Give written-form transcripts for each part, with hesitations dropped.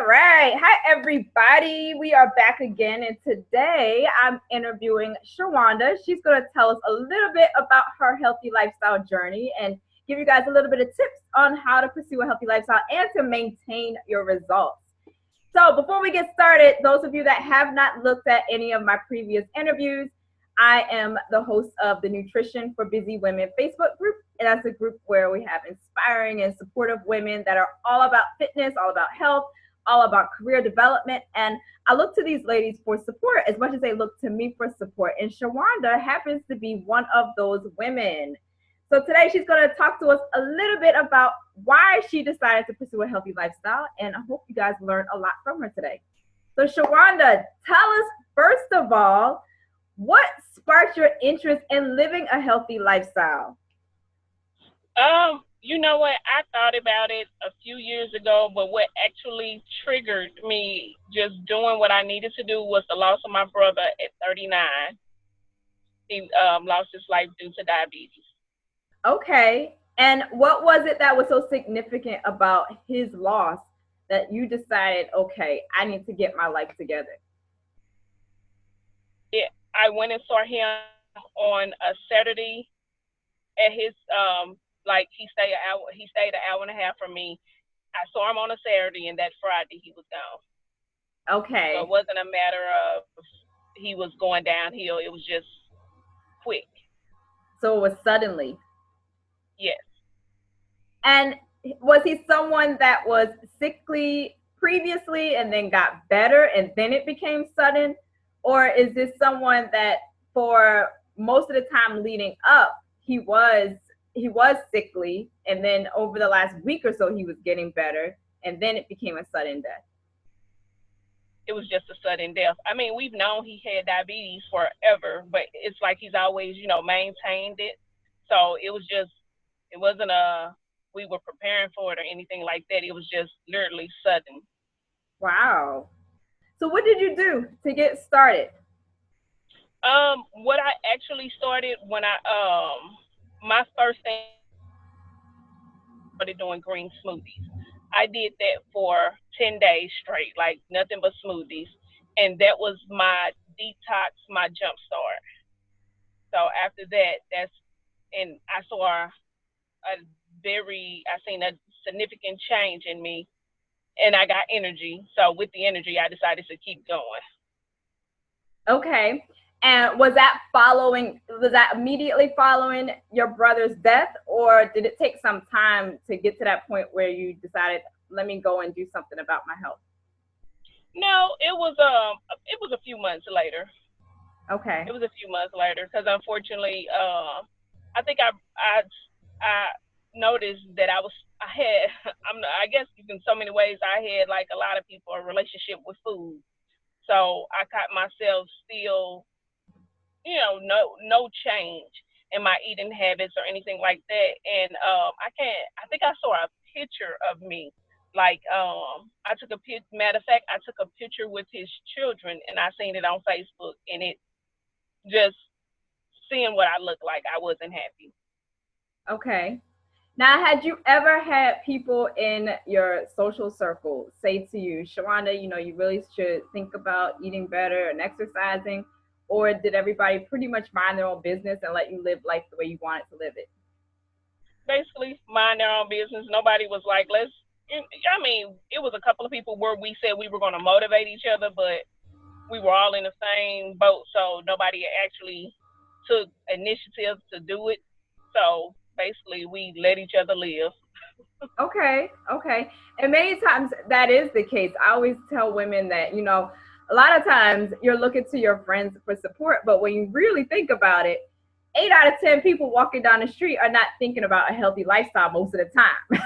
right. Hi, everybody. We are back again. And today I'm interviewing Shawanda. She's going to tell us a little bit about her healthy lifestyle journey and give you guys a little bit of tips on how to pursue a healthy lifestyle and to maintain your results. So before we get started, those of you that have not looked at any of my previous interviews, I am the host of the Nutrition for Busy Women Facebook group. And that's a group where we have inspiring and supportive women that are all about fitness, all about health, all about career development. And I look to these ladies for support as much as they look to me for support. And Shawanda happens to be one of those women. So today she's going to talk to us a little bit about why she decided to pursue a healthy lifestyle. And I hope you guys learn a lot from her today. So Shawanda, tell us first of all, what sparked your interest in living a healthy lifestyle? You know what? I thought about it a few years ago, but what actually triggered me just doing what I needed to do was the loss of my brother at 39. He lost his life due to diabetes. Okay. And what was it that was so significant about his loss that you decided, okay, I need to get my life together? Yeah, I went and saw him on a Saturday at his he stayed an hour and a half from me. I saw him on a Saturday, and that Friday he was gone. Okay. So it wasn't a matter of he was going downhill. It was just quick. So it was suddenly. Yes. And was he someone that was sickly previously and then got better and then it became sudden? Or is this someone that for most of the time leading up, he was sickly, and then over the last week or so he was getting better, and then it became a sudden death? It was just a sudden death. I mean, we've known he had diabetes forever, but it's like he's always, maintained it. So it wasn't we were preparing for it or anything like that. It was just literally sudden. Wow. So what did you do to get started? What I actually started when my first thing started doing green smoothies. I did that for 10 days straight, like nothing but smoothies. And that was my detox, my jump start. So after that, I seen a significant change in me, and I got energy. So with the energy, I decided to keep going. Okay. And was that immediately following your brother's death, or did it take some time to get to that point where you decided, let me go and do something about my health? No, it was a few months later. Okay. It was a few months later because unfortunately, I think I noticed that I guess in so many ways I had, like a lot of people, a relationship with food. So I caught myself still, no change in my eating habits or anything like that. And I think I saw a picture of me. Like, matter of fact, I took a picture with his children and I seen it on Facebook, and it just, seeing what I looked like, I wasn't happy. Okay. Now, had you ever had people in your social circle say to you, Shawanda, you really should think about eating better and exercising? Or did everybody pretty much mind their own business and let you live life the way you wanted to live it? Basically, mind their own business. Nobody was like, it was a couple of people where we said we were going to motivate each other, but we were all in the same boat. So nobody actually took initiative to do it. So basically, we let each other live. Okay. And many times that is the case. I always tell women that, a lot of times you're looking to your friends for support, but when you really think about it, 8 out of 10 people walking down the street are not thinking about a healthy lifestyle most of the time.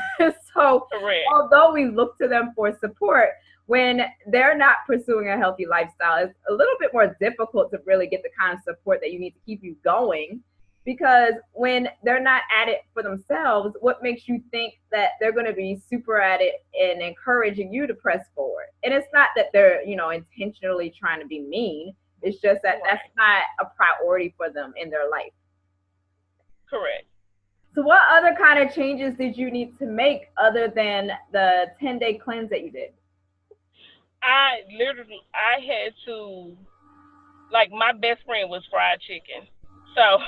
So Correct. although we look to them for support, when they're not pursuing a healthy lifestyle, it's a little bit more difficult to really get the kind of support that you need to keep you going. Because when they're not at it for themselves, what makes you think that they're going to be super at it and encouraging you to press forward? And it's not that they're, intentionally trying to be mean. It's just that that's not a priority for them in their life. Correct. So what other kind of changes did you need to make other than the 10-day cleanse that you did? I had to, like, my best friend was fried chicken. So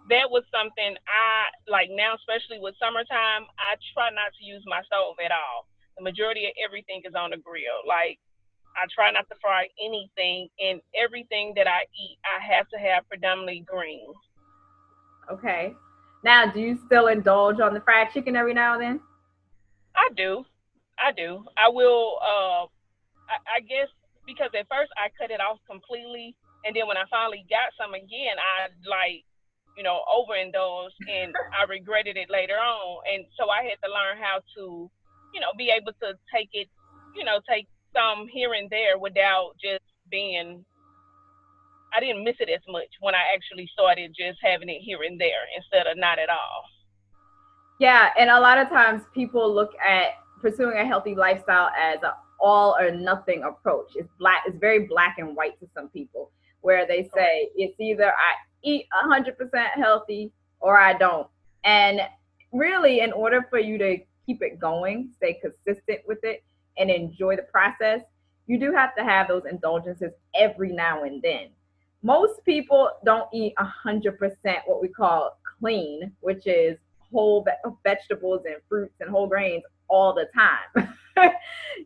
that was something I like now, especially with summertime. I try not to use my stove at all. The majority of everything is on the grill. Like, I try not to fry anything, and everything that I eat, I have to have predominantly green. Okay. Now, do you still indulge on the fried chicken every now and then? I do, I do. I will. I guess because at first I cut it off completely, and then when I finally got some again, I like, overindulged, and I regretted it later on. And so I had to learn how to, be able to take it, take some here and there without just being. I didn't miss it as much when I actually started just having it here and there instead of not at all. Yeah, and a lot of times people look at pursuing a healthy lifestyle as an all or nothing approach. It's very black and white to some people, where they Correct. say it's either I eat 100% healthy or I don't. And really, in order for you to keep it going, stay consistent with it, and enjoy the process, you do have to have those indulgences every now and then. Most people don't eat 100% what we call clean, which is whole vegetables and fruits and whole grains all the time.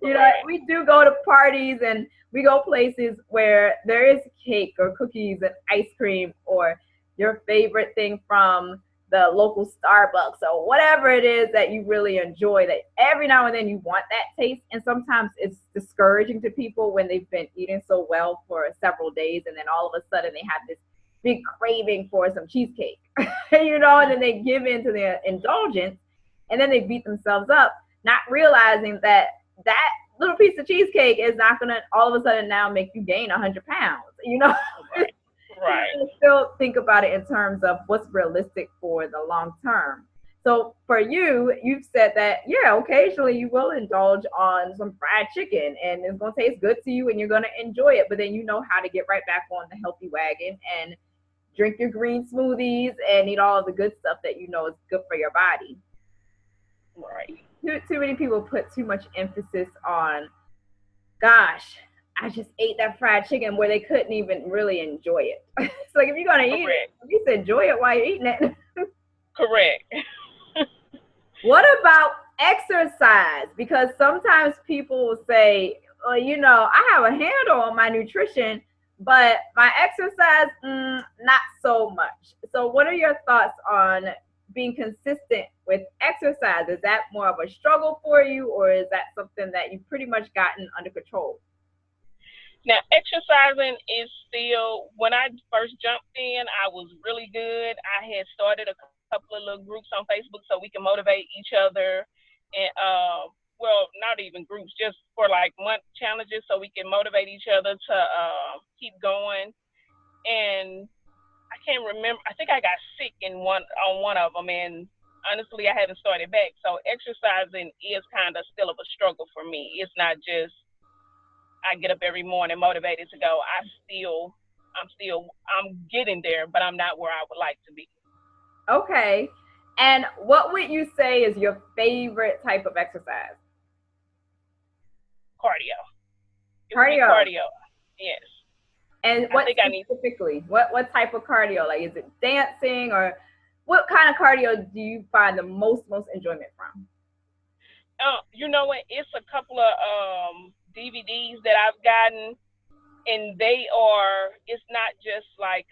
You know, Correct. we do go to parties and we go places where there is cake or cookies and ice cream or your favorite thing from the local Starbucks or whatever it is that you really enjoy, that every now and then you want that taste. And sometimes it's discouraging to people when they've been eating so well for several days and then all of a sudden they have this big craving for some cheesecake, and then they give in to their indulgence and then they beat themselves up, not realizing that that little piece of cheesecake is not going to all of a sudden now make you gain 100 pounds. Right. You Right. gotta still think about it in terms of what's realistic for the long term. So for you, you've said that yeah, occasionally you will indulge on some fried chicken and it's gonna taste good to you and you're gonna enjoy it, but then you know how to get right back on the healthy wagon and drink your green smoothies and eat all the good stuff that you know is good for your body. Right. Too many people put too much emphasis on, gosh, I just ate that fried chicken where they couldn't even really enjoy it. It's like if you're gonna eat it, Correct. at least enjoy it while you're eating it. Correct. What about exercise? Because sometimes people will say, well, I have a handle on my nutrition, but my exercise, not so much. So, what are your thoughts on being consistent with exercise? Is that more of a struggle for you, or is that something that you've pretty much gotten under control? Now, exercising is still, when I first jumped in, I was really good. I had started a couple of little groups on Facebook so we can motivate each other. And, well, not even groups, just for like month challenges so we can motivate each other to keep going. And I can't remember, I think I got sick on one of them. And honestly, I haven't started back. So exercising is kind of still of a struggle for me. It's not just I get up every morning motivated to go. I'm getting there, but I'm not where I would like to be. Okay. And what would you say is your favorite type of exercise? Cardio. It would be Cardio. cardio. Yes. And I what think I need. specifically? What type of cardio? Like, is it dancing or what kind of cardio do you find the most enjoyment from? You know what? It's a couple of DVDs that I've gotten, and they are. It's not just like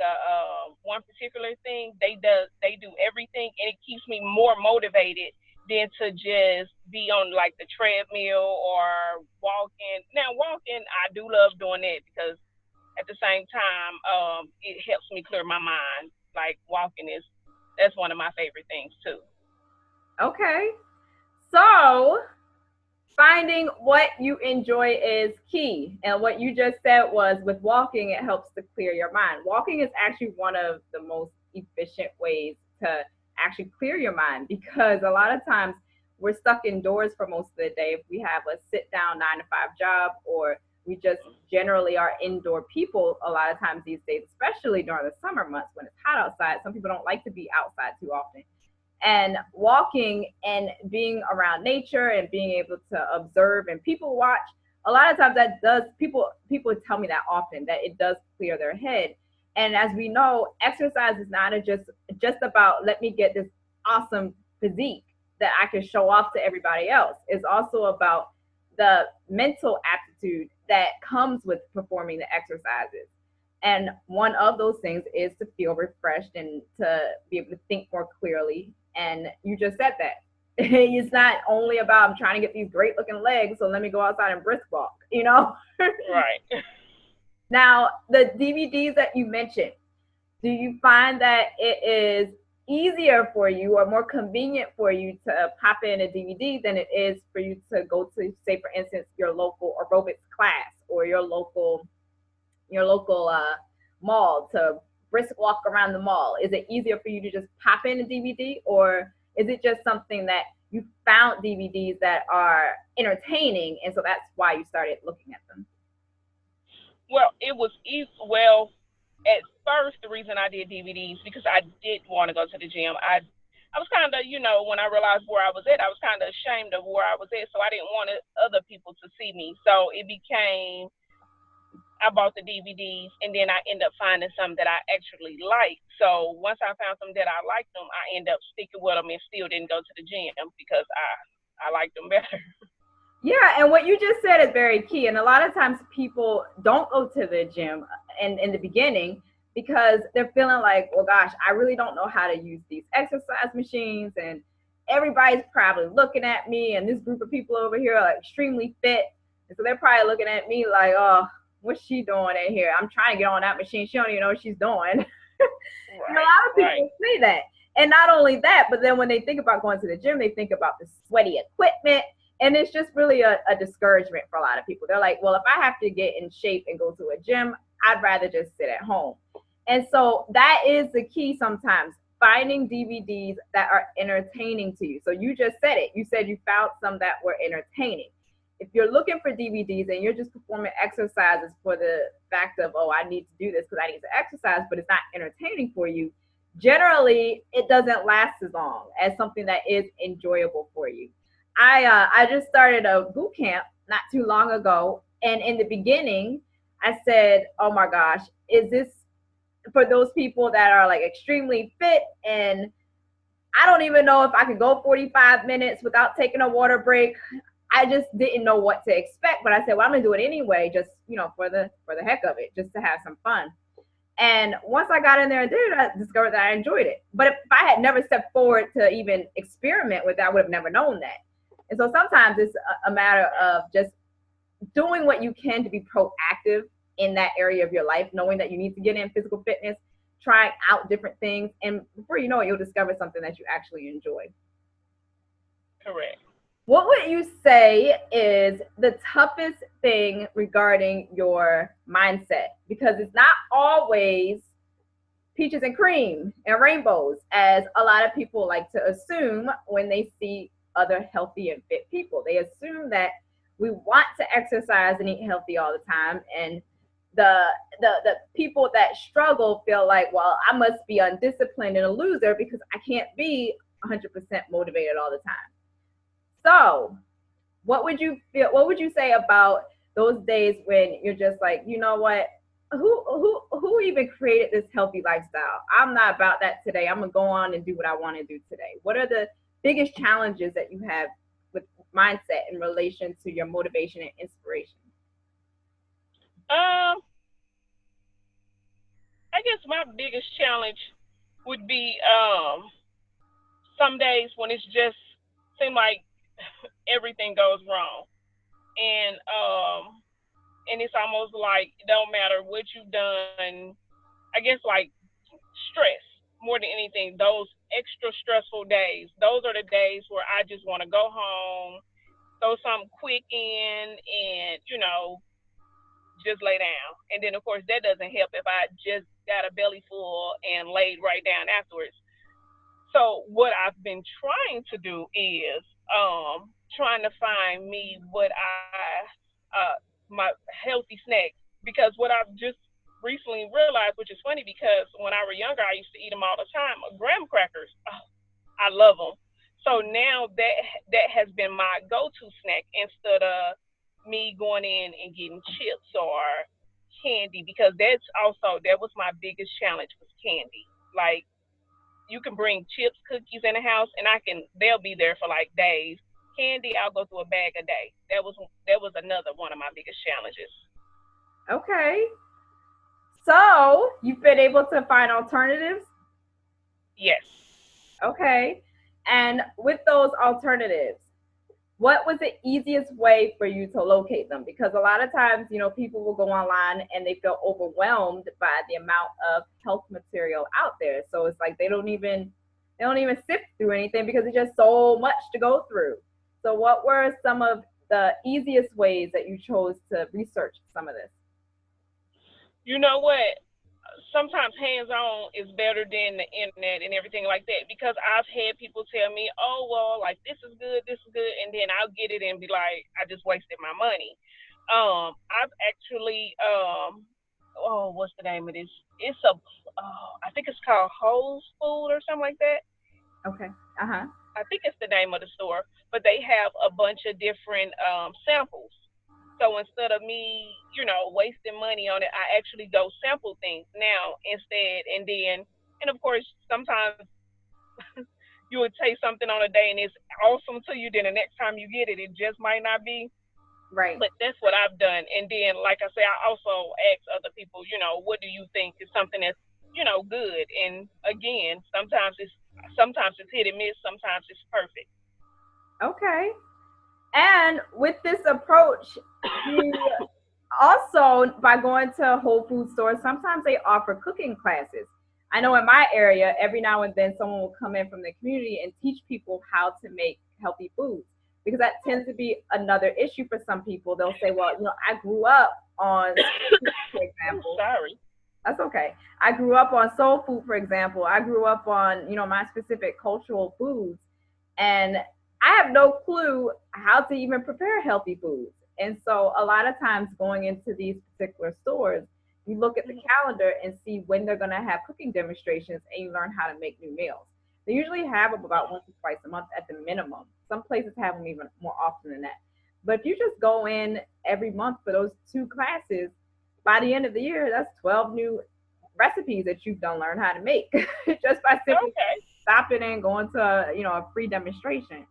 one particular thing. They do everything, and it keeps me more motivated than to just be on like the treadmill or walking. Now, walking, I do love doing that because at the same time, it helps me clear my mind. Like walking is that's one of my favorite things too. Okay. So, finding what you enjoy is key. And what you just said was with walking, it helps to clear your mind. Walking is actually one of the most efficient ways to actually clear your mind because a lot of times we're stuck indoors for most of the day. If we have a sit down 9 to 5 job or we just generally are indoor people a lot of times these days, especially during the summer months when it's hot outside. Some people don't like to be outside too often, and walking and being around nature and being able to observe and people watch a lot of times that does, people tell me that often, that it does clear their head. And as we know, exercise is not just about, let me get this awesome physique that I can show off to everybody else. It's also about the mental aptitude that comes with performing the exercises. And one of those things is to feel refreshed and to be able to think more clearly. And you just said that. It's not only about, I'm trying to get these great looking legs, so let me go outside and brisk walk, you know? Right. Now, the DVDs that you mentioned, do you find that it is easier for you or more convenient for you to pop in a DVD than it is for you to go to, say, for instance, your local aerobics class or your local mall to brisk walk around the mall? Is it easier for you to just pop in a DVD, or is it just something that you found DVDs that are entertaining and so that's why you started looking at them? Well, it was easy. Well, at first, the reason I did DVDs because I did want to go to the gym. I was kind of, when I realized where I was at, I was kind of ashamed of where I was at, so I didn't want other people to see me. So it became, I bought the DVDs, and then I end up finding some that I actually like. So once I found some that I liked them, I end up sticking with them and still didn't go to the gym because I liked them better. Yeah, and what you just said is very key. And a lot of times people don't go to the gym in the beginning because they're feeling like, well, gosh, I really don't know how to use these exercise machines. And everybody's probably looking at me. And this group of people over here are like extremely fit. And so they're probably looking at me like, oh, what's she doing in here? I'm trying to get on that machine. She don't even know what she's doing. And a Right, lot of right, people say that. And not only that, but then when they think about going to the gym, they think about the sweaty equipment. And it's just really a discouragement for a lot of people. They're like, well, if I have to get in shape and go to a gym, I'd rather just sit at home. And so that is the key sometimes, finding DVDs that are entertaining to you. So you just said it. You said you found some that were entertaining. If you're looking for DVDs and you're just performing exercises for the fact of, oh, I need to do this because I need to exercise, but it's not entertaining for you, generally it doesn't last as long as something that is enjoyable for you. I just started a boot camp not too long ago, and in the beginning, I said, "Oh my gosh, is this for those people that are like extremely fit and I don't even know if I could go 45 minutes without taking a water break." I just didn't know what to expect, but I said, "Well, I'm gonna do it anyway, just for the heck of it, just to have some fun." And once I got in there and did it, I discovered that I enjoyed it. But if I had never stepped forward to even experiment with it, I would have never known that. And so sometimes it's a matter of just doing what you can to be proactive in that area of your life, knowing that you need to get in physical fitness, trying out different things. And before you know it, you'll discover something that you actually enjoy. correct. What would you say is the toughest thing regarding your mindset? Because it's not always peaches and cream and rainbows, as a lot of people like to assume when they see other healthy and fit people. They assume that we want to exercise and eat healthy all the time, and the the people that struggle feel like, well, I must be undisciplined and a loser because I can't be 100% motivated all the time. So, what would you say about those days when you're just like, you know what? Who even created this healthy lifestyle? I'm not about that today. I'm gonna go on and do what I want to do today. What are the biggest challenges that you have with mindset in relation to your motivation and inspiration? Um, I guess my biggest challenge would be some days when it's just seem like everything goes wrong, and it's almost like it don't matter what you've done. I guess like stress more than anything. Those extra stressful days. Those are the days where I just want to go home, throw something quick in, and just lay down. And then of course that doesn't help if I just got a belly full and laid right down afterwards. So what I've been trying to do is trying to find me what my healthy snacks, because what I've just recently realized, which is funny because when I was younger I used to eat them all the time, graham crackers. Oh, I love them. So now that has been my go-to snack instead of me going in and getting chips or candy, because that was my biggest challenge was candy. Like, you can bring chips, cookies in the house, and they'll be there for like days. Candy, I'll go through a bag a day. That was another one of my biggest challenges. Okay. So you've been able to find alternatives? Yes. Okay. And with those alternatives, what was the easiest way for you to locate them? Because a lot of times, people will go online and they feel overwhelmed by the amount of health material out there. So it's like they don't even sift through anything because it's just so much to go through. So what were some of the easiest ways that you chose to research some of this? You know what? Sometimes hands on is better than the internet and everything like that, because I've had people tell me, "Oh, well, like this is good," and then I'll get it and be like, "I just wasted my money." I've actually oh, what's the name of this? It's a I think it's called Whole Food or something like that. Okay. Uh-huh. I think it's the name of the store, but they have a bunch of different samples. So instead of me, wasting money on it, I actually go sample things now instead. And of course, sometimes you would taste something on a day and it's awesome to you. Then the next time you get it, it just might not be. Right. But that's what I've done. And then, like I say, I also ask other people, what do you think is something that's, good? And again, sometimes it's hit and miss. Sometimes it's perfect. Okay. And with this approach, you also, by going to Whole Food stores, sometimes they offer cooking classes. I know in my area, every now and then someone will come in from the community and teach people how to make healthy foods, because that tends to be another issue for some people. They'll say, well, I grew up on soul food, for Ooh, example. sorry. That's okay. I grew up on soul food, for example. I grew up on, my specific cultural foods. And I have no clue how to even prepare healthy foods. And so a lot of times going into these particular stores, you look at the calendar and see when they're going to have cooking demonstrations and you learn how to make new meals. They usually have them about once or twice a month at the minimum. Some places have them even more often than that. But if you just go in every month for those two classes, by the end of the year, that's 12 new recipes that you've done learn how to make just by simply Okay. stopping and going to a free demonstration.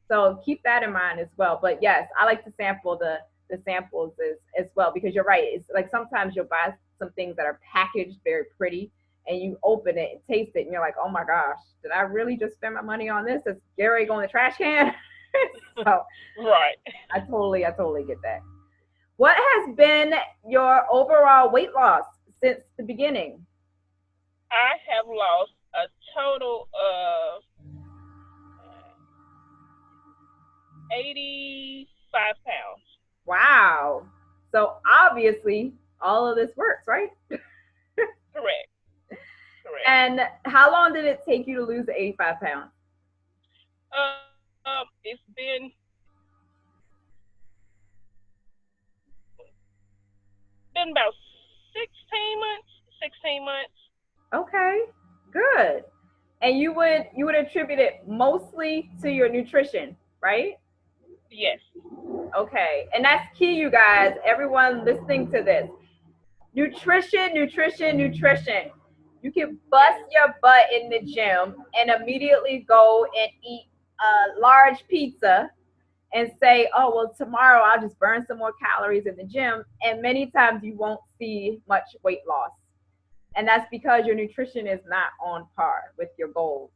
So keep that in mind as well. But yes, I like to sample the samples as well, because you're right. It's like sometimes you'll buy some things that are packaged very pretty and you open it and taste it and you're like, oh my gosh, did I really just spend my money on this? It's Gary going in the trash can. So Right. I totally get that. What has been your overall weight loss since the beginning? I have lost a total of 85 pounds. Wow. So obviously all of this works, right? Correct. Correct. And how long did it take you to lose the 85 pounds? It's been about 16 months. 16 months. Okay, good. And you would attribute it mostly to your nutrition, right? Yes. Okay. And that's key, you guys. Everyone listening to this. Nutrition, nutrition, nutrition. You can bust Yes. your butt in the gym and immediately go and eat a large pizza and say, oh, well, tomorrow I'll just burn some more calories in the gym. And many times you won't see much weight loss. And that's because your nutrition is not on par with your goals.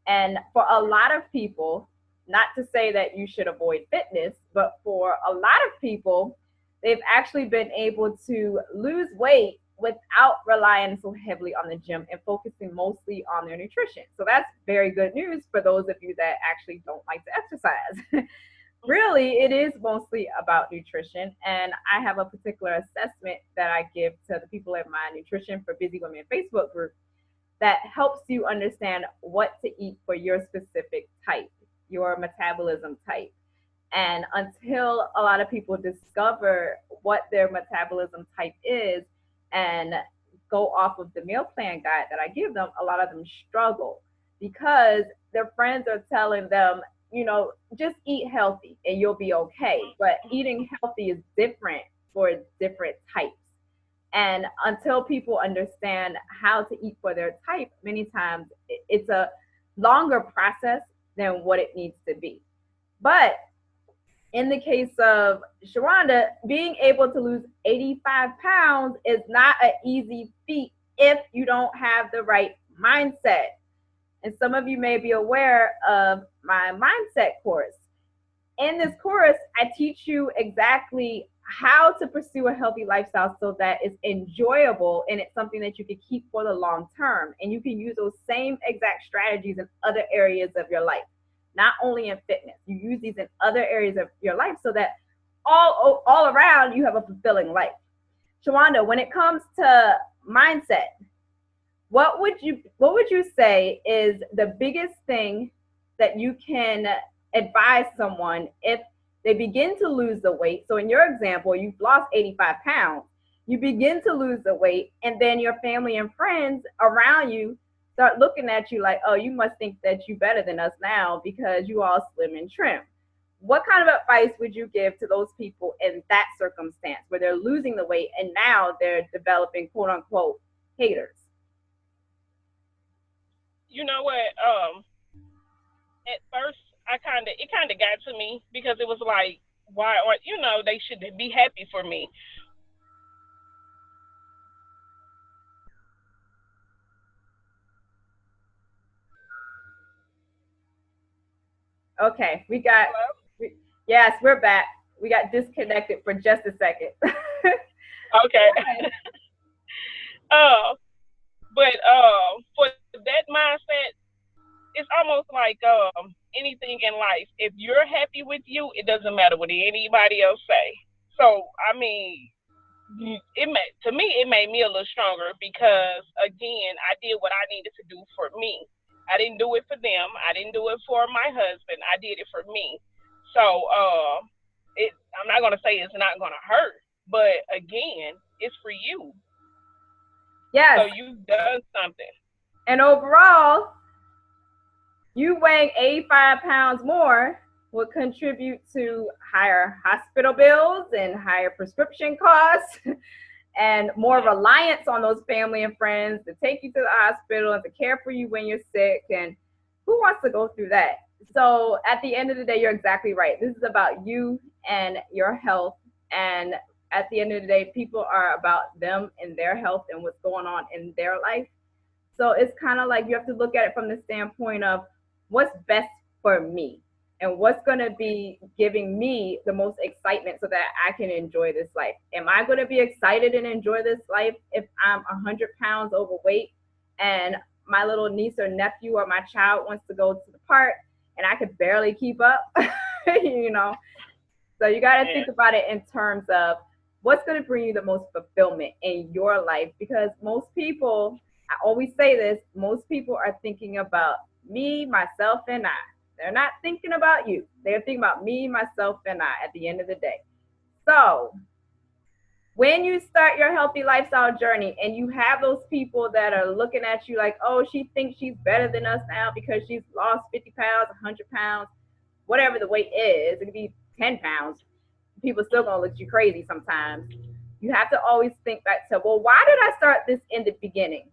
And for a lot of people, not to say that you should avoid fitness, but for a lot of people, they've actually been able to lose weight without relying so heavily on the gym and focusing mostly on their nutrition. So that's very good news for those of you that actually don't like to exercise. Really, it is mostly about nutrition. And I have a particular assessment that I give to the people in my Nutrition for Busy Women Facebook group that helps you understand what to eat for your specific type, your metabolism type. And until a lot of people discover what their metabolism type is and go off of the meal plan guide that I give them, a lot of them struggle because their friends are telling them just eat healthy and you'll be okay. But eating healthy is different for different types. And until people understand how to eat for their type, many times it's a longer process than what it needs to be. But in the case of Shawanda, being able to lose 85 pounds is not an easy feat if you don't have the right mindset. And some of you may be aware of my mindset course. In this course, I teach you exactly how to pursue a healthy lifestyle so that it's enjoyable and it's something that you can keep for the long term. And you can use those same exact strategies in other areas of your life, not only in fitness. You use these in other areas of your life so that all around you have a fulfilling life. Shawanda, when it comes to mindset, what would you say is the biggest thing that you can advise someone if they begin to lose the weight? So in your example, you've lost 85 pounds. You begin to lose the weight, and then your family and friends around you start looking at you like, oh, you must think that you're better than us now because you all slim and trim. What kind of advice would you give to those people in that circumstance where they're losing the weight and now they're developing quote unquote haters? You know what? At first, it kind of got to me because it was like, why, or they should be happy for me. Okay, Hello? yes, we're back. We got disconnected for just a second. Okay. uh, but for that mindset, it's almost like anything in life. If you're happy with you, it doesn't matter what anybody else say. So I mean, to me it made me a little stronger because again I did what I needed to do for me. I didn't do it for them. I didn't do it for my husband. I did it for me. So it I'm not gonna say it's not gonna hurt, but again, it's for you. So Yes, you've done something. and overall, you weighing 85 pounds more would contribute to higher hospital bills and higher prescription costs and more Yeah. reliance on those family and friends to take you to the hospital and to care for you when you're sick. And who wants to go through that? So at the end of the day, you're exactly right. This is about you and your health. And at the end of the day, people are about them and their health and what's going on in their life. So it's kind of like you have to look at it from the standpoint of what's best for me and what's going to be giving me the most excitement so that I can enjoy this life. Am I going to be excited and enjoy this life if I'm 100 pounds overweight and my little niece or nephew or my child wants to go to the park and I could barely keep up? you know, so you got to Yeah. think about it in terms of what's going to bring you the most fulfillment in your life. Because most people, I always say this, most people are thinking about me, myself, and I. They're not thinking about you. They're thinking about me, myself, and I at the end of the day. So when you start your healthy lifestyle journey and you have those people that are looking at you like, oh, she thinks she's better than us now because she's lost 50 pounds, 100 pounds, whatever the weight is, it could be 10 pounds. People still gonna look at you crazy sometimes. You have to always think back to, well, why did I start this in the beginning?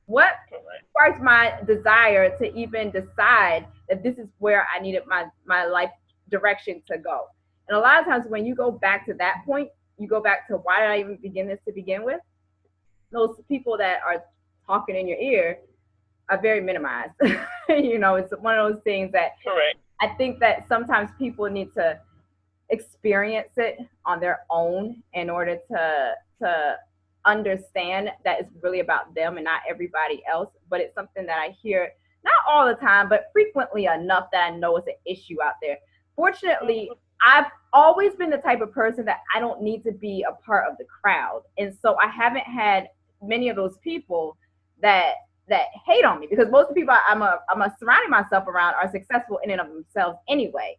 What Correct. sparked my desire to even decide that this is where I needed my life direction to go? And a lot of times when you go back to that point, you go back to why did I even begin this to begin with? Those people that are talking in your ear are very minimized. It's one of those things that Correct. I think that sometimes people need to experience it on their own in order to understand that it's really about them and not everybody else. But it's something that I hear not all the time, but frequently enough that I know it's an issue out there. Fortunately, I've always been the type of person that I don't need to be a part of the crowd. And so I haven't had many of those people that hate on me because most of the people I'm surrounding myself around are successful in and of themselves anyway.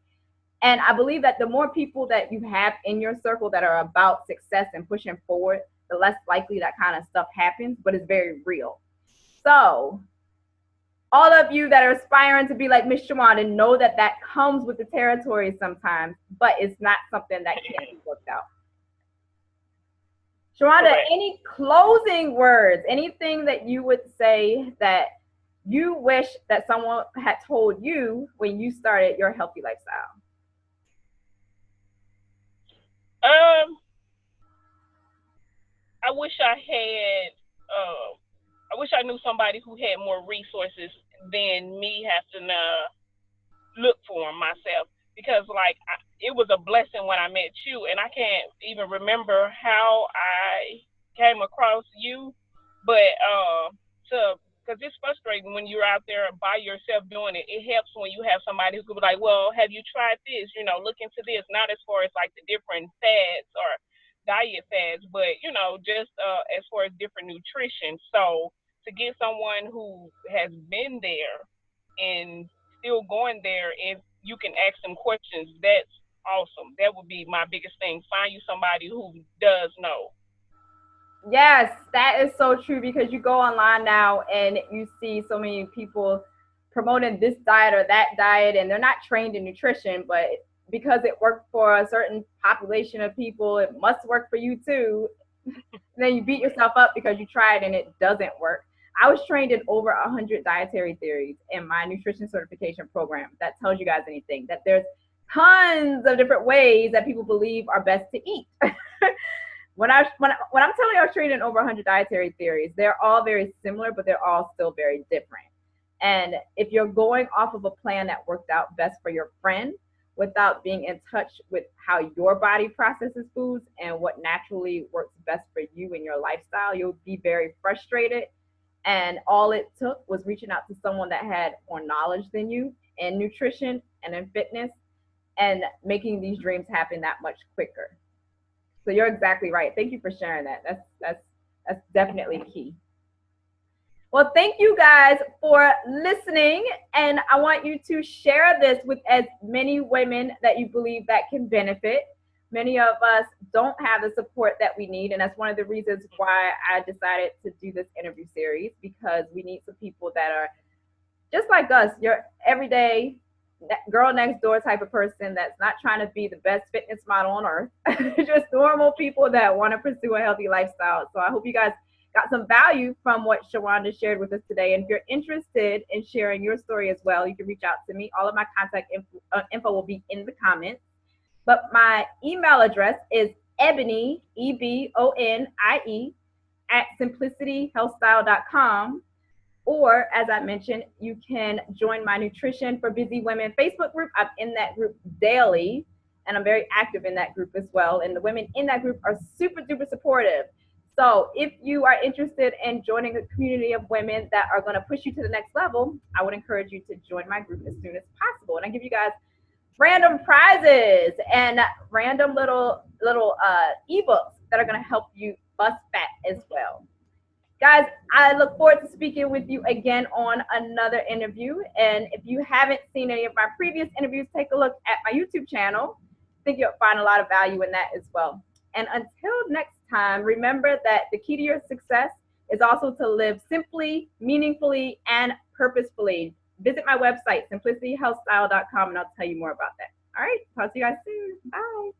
And I believe that the more people that you have in your circle that are about success and pushing forward, the less likely that kind of stuff happens, but it's very real. So all of you that are aspiring to be like Miss Shawanda know that that comes with the territory sometimes, but it's not something that can't be worked out. Shawanda, Correct. any closing words, anything that you would say that you wish that someone had told you when you started your healthy lifestyle? Um, I wish I had. I wish I knew somebody who had more resources than me having to look for them myself. Because it was a blessing when I met you, and I can't even remember how I came across you, but to because it's frustrating when you're out there by yourself doing it. It helps when you have somebody who could be like, well, have you tried this? Look into this. Not as far as like the different fads or diet fads, but just as far as different nutrition. So to get someone who has been there and still going there, if you can ask them questions, that's awesome. That would be my biggest thing. Find you somebody who does know. Yes, that is so true because you go online now and you see so many people promoting this diet or that diet, and they're not trained in nutrition, but because it worked for a certain population of people, it must work for you too. And then you beat yourself up because you tried and it doesn't work. I was trained in over 100 dietary theories in my nutrition certification program. That tells you guys anything, that there's tons of different ways that people believe are best to eat. When I'm telling you I was trained in over 100 dietary theories, they're all very similar, but they're all still very different. And if you're going off of a plan that worked out best for your friend without being in touch with how your body processes foods and what naturally works best for you and your lifestyle, you'll be very frustrated. And all it took was reaching out to someone that had more knowledge than you in nutrition and in fitness, and making these dreams happen that much quicker. So you're exactly right. Thank you for sharing that. That's definitely key. Well, thank you guys for listening, and I want you to share this with as many women that you believe that can benefit. Many of us don't have the support that we need, and that's one of the reasons why I decided to do this interview series, because we need some people that are just like us, your everyday girl next door type of person that's not trying to be the best fitness model on earth, just normal people that want to pursue a healthy lifestyle. So I hope you guys got some value from what Shawanda shared with us today. And if you're interested in sharing your story as well, you can reach out to me. All of my contact info will be in the comments. But my email address is Ebonie, Ebonie, at simplicityhealthstyle.com. Or, as I mentioned, you can join my Nutrition for Busy Women Facebook group. I'm in that group daily, and I'm very active in that group as well. And the women in that group are super duper supportive. So if you are interested in joining a community of women that are going to push you to the next level, I would encourage you to join my group as soon as possible. And I give you guys random prizes and random little ebooks that are going to help you bust fat as well. Guys, I look forward to speaking with you again on another interview. And if you haven't seen any of my previous interviews, take a look at my YouTube channel. I think you'll find a lot of value in that as well. And until next time, remember that the key to your success is also to live simply, meaningfully, and purposefully. Visit my website, simplicityhealthstyle.com, and I'll tell you more about that. All right, talk to you guys soon. Bye.